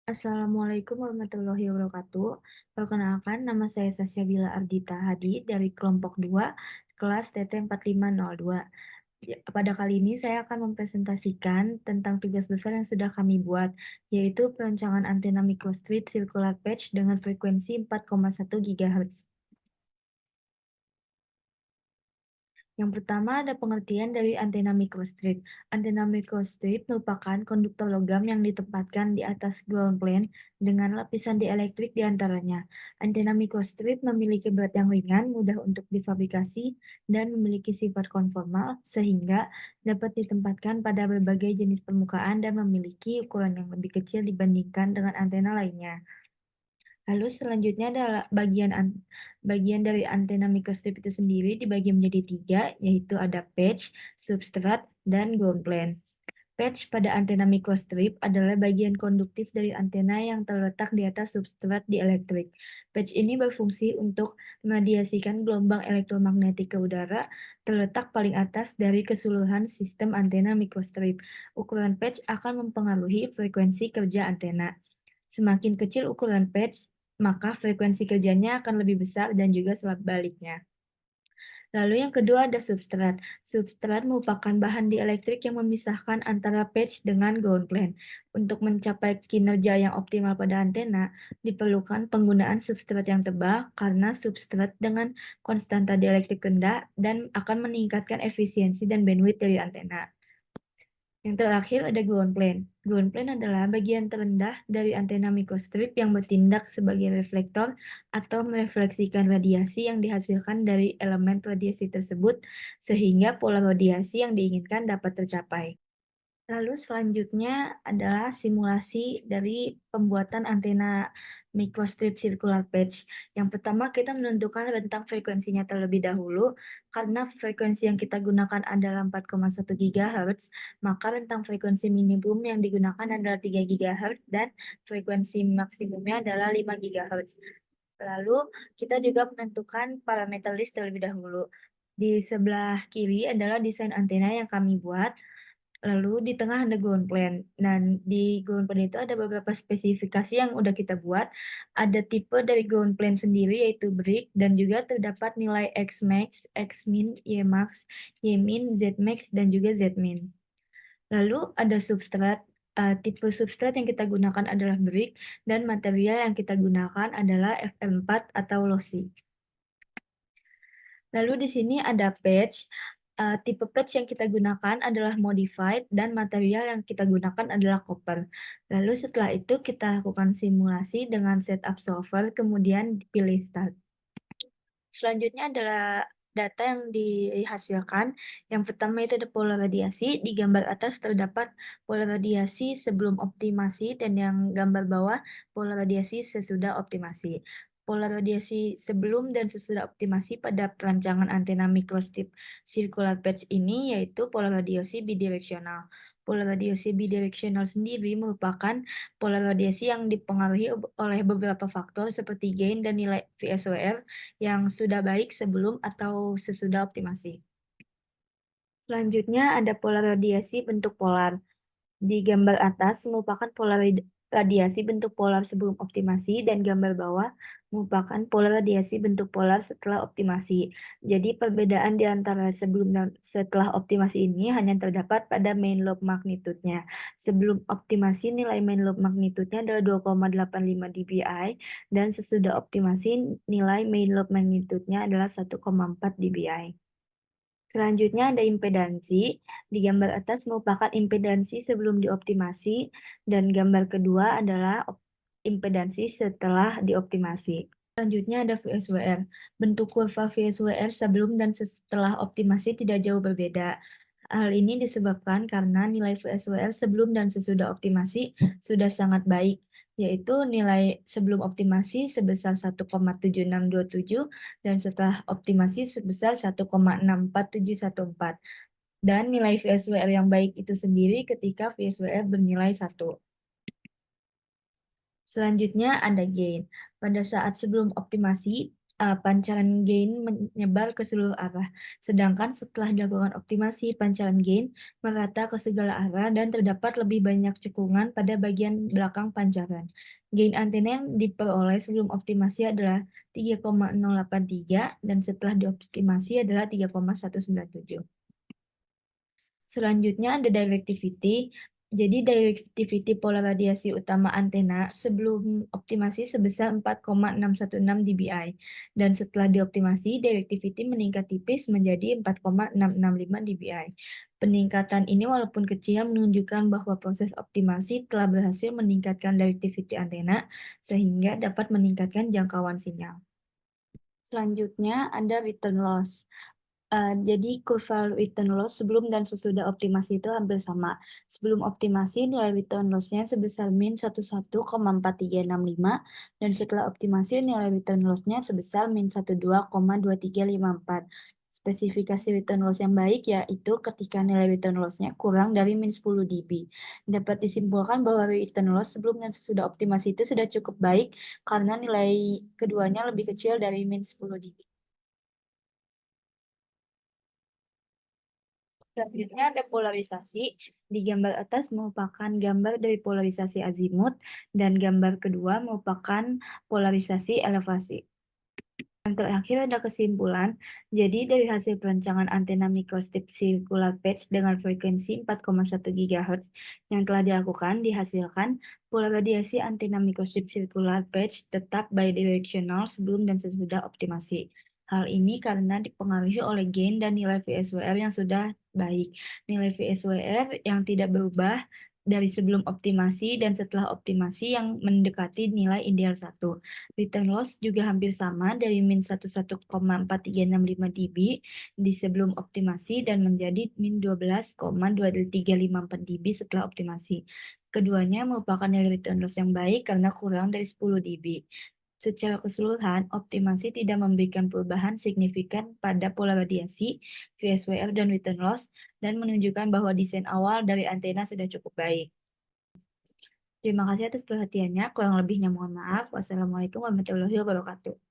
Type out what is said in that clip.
Assalamualaikum warahmatullahi wabarakatuh. Perkenalkan, nama saya Sasya Bila Ardita Hadi dari kelompok 2, kelas TT 4502. Pada kali ini saya akan mempresentasikan tentang tugas besar yang sudah kami buat, yaitu perancangan antena microstrip circular patch dengan frekuensi 4,1 GHz. Yang pertama ada pengertian dari antena microstrip. Antena microstrip merupakan konduktor logam yang ditempatkan di atas ground plane dengan lapisan dieelektrik di antaranya. Antena microstrip memiliki berat yang ringan, mudah untuk difabrikasi, dan memiliki sifat konformal sehingga dapat ditempatkan pada berbagai jenis permukaan dan memiliki ukuran yang lebih kecil dibandingkan dengan antena lainnya. Lalu selanjutnya adalah bagian dari antena microstrip itu sendiri dibagi menjadi tiga, yaitu ada patch, substrat, dan ground plane. Patch pada antena microstrip adalah bagian konduktif dari antena yang terletak di atas substrat dieelektrik. Patch ini berfungsi untuk meradiasikan gelombang elektromagnetik ke udara, terletak paling atas dari keseluruhan sistem antena microstrip. Ukuran patch akan mempengaruhi frekuensi kerja antena. Semakin kecil ukuran patch, maka frekuensi kerjanya akan lebih besar dan juga sebaliknya. Lalu yang kedua ada substrat. Substrat merupakan bahan dieelektrik yang memisahkan antara patch dengan ground plane. Untuk mencapai kinerja yang optimal pada antena, diperlukan penggunaan substrat yang tebal karena substrat dengan konstanta dieelektrik rendah dan akan meningkatkan efisiensi dan bandwidth dari antena. Yang terakhir ada ground plane. Ground plane adalah bagian terendah dari antena microstrip yang bertindak sebagai reflektor atau merefleksikan radiasi yang dihasilkan dari elemen radiasi tersebut sehingga pola radiasi yang diinginkan dapat tercapai. Lalu selanjutnya adalah simulasi dari pembuatan antena microstrip circular patch. Yang pertama kita menentukan rentang frekuensinya terlebih dahulu. Karena frekuensi yang kita gunakan adalah 4,1 GHz, maka rentang frekuensi minimum yang digunakan adalah 3 GHz dan frekuensi maksimumnya adalah 5 GHz. Lalu kita juga menentukan parameter list terlebih dahulu. Di sebelah kiri adalah desain antena yang kami buat. Lalu di tengah ada ground plane. Dan di ground plane itu ada beberapa spesifikasi yang udah kita buat. Ada tipe dari ground plane sendiri yaitu brick dan juga terdapat nilai X-max, X-min, Y-max, Y-min, Z-max dan juga Z-min. Lalu ada substrat. Tipe substrat yang kita gunakan adalah brick dan material yang kita gunakan adalah FM4 atau lossy. Lalu di sini ada patch. Tipe patch yang kita gunakan adalah modified dan material yang kita gunakan adalah copper. Lalu setelah itu kita lakukan simulasi dengan setup solver, kemudian pilih start. Selanjutnya adalah data yang dihasilkan. Yang pertama itu ada pola radiasi. Di gambar atas terdapat pola radiasi sebelum optimasi dan yang gambar bawah pola radiasi sesudah optimasi. Pola radiasi sebelum dan sesudah optimasi pada perancangan antena microstrip circular patch ini yaitu pola radiasi bidireksional. Pola radiasi bidireksional sendiri merupakan pola radiasi yang dipengaruhi oleh beberapa faktor seperti gain dan nilai VSWR yang sudah baik sebelum atau sesudah optimasi. Selanjutnya ada pola radiasi bentuk polar. Di gambar atas merupakan pola radiasi bentuk polar sebelum optimasi dan gambar bawah merupakan pola radiasi bentuk polar setelah optimasi. Jadi perbedaan di antara sebelum dan setelah optimasi ini hanya terdapat pada main lobe magnitude-nya. Sebelum optimasi nilai main lobe magnitude-nya adalah 2,85 dBi dan sesudah optimasi nilai main lobe magnitude-nya adalah 1,4 dBi. Selanjutnya ada impedansi. Di gambar atas merupakan impedansi sebelum dioptimasi dan gambar kedua adalah impedansi setelah dioptimasi. Selanjutnya ada VSWR. Bentuk kurva VSWR sebelum dan setelah optimasi tidak jauh berbeda. Hal ini disebabkan karena nilai VSWR sebelum dan sesudah optimasi sudah sangat baik, yaitu nilai sebelum optimasi sebesar 1,7627 dan setelah optimasi sebesar 1,64714. Dan nilai VSWR yang baik itu sendiri ketika VSWR bernilai 1. Selanjutnya ada gain. Pada saat sebelum optimasi, pancaran gain menyebar ke seluruh arah. Sedangkan setelah dilakukan optimasi, pancaran gain merata ke segala arah dan terdapat lebih banyak cekungan pada bagian belakang pancaran. Gain antena yang diperoleh sebelum optimasi adalah 3,083 dan setelah dioptimasi adalah 3,197. Selanjutnya ada directivity. Jadi directivity pola radiasi utama antena sebelum optimasi sebesar 4,616 dBi dan setelah dioptimasi directivity meningkat tipis menjadi 4,665 dBi. Peningkatan ini walaupun kecil menunjukkan bahwa proses optimasi telah berhasil meningkatkan directivity antena sehingga dapat meningkatkan jangkauan sinyal. Selanjutnya ada return loss. Jadi kurva return loss sebelum dan sesudah optimasi itu hampir sama. Sebelum optimasi nilai return loss-nya sebesar min 11,4365 dan setelah optimasi nilai return loss-nya sebesar min 12,2354. Spesifikasi return loss yang baik yaitu ketika nilai return loss-nya kurang dari min 10 dB. Dapat disimpulkan bahwa return loss sebelum dan sesudah optimasi itu sudah cukup baik karena nilai keduanya lebih kecil dari min 10 dB. Selanjutnya ada polarisasi. Di gambar atas merupakan gambar dari polarisasi azimut dan gambar kedua merupakan polarisasi elevasi. Yang terakhir ada kesimpulan. Jadi dari hasil perancangan antena microstrip circular patch dengan frekuensi 4,1 GHz yang telah dilakukan dihasilkan pola radiasi antena microstrip circular patch tetap bidirectional sebelum dan sesudah optimasi. Hal ini karena dipengaruhi oleh gain dan nilai VSWR yang sudah baik. Nilai VSWR yang tidak berubah dari sebelum optimasi dan setelah optimasi yang mendekati nilai ideal 1. Return loss juga hampir sama dari min 11,4365 dB di sebelum optimasi dan menjadi min 12,2354 dB setelah optimasi. Keduanya merupakan nilai return loss yang baik karena kurang dari 10 dB. Secara keseluruhan, optimasi tidak memberikan perubahan signifikan pada pola radiasi, VSWR, dan return loss, dan menunjukkan bahwa desain awal dari antena sudah cukup baik. Terima kasih atas perhatiannya. Kurang lebihnya mohon maaf. Wassalamualaikum warahmatullahi wabarakatuh.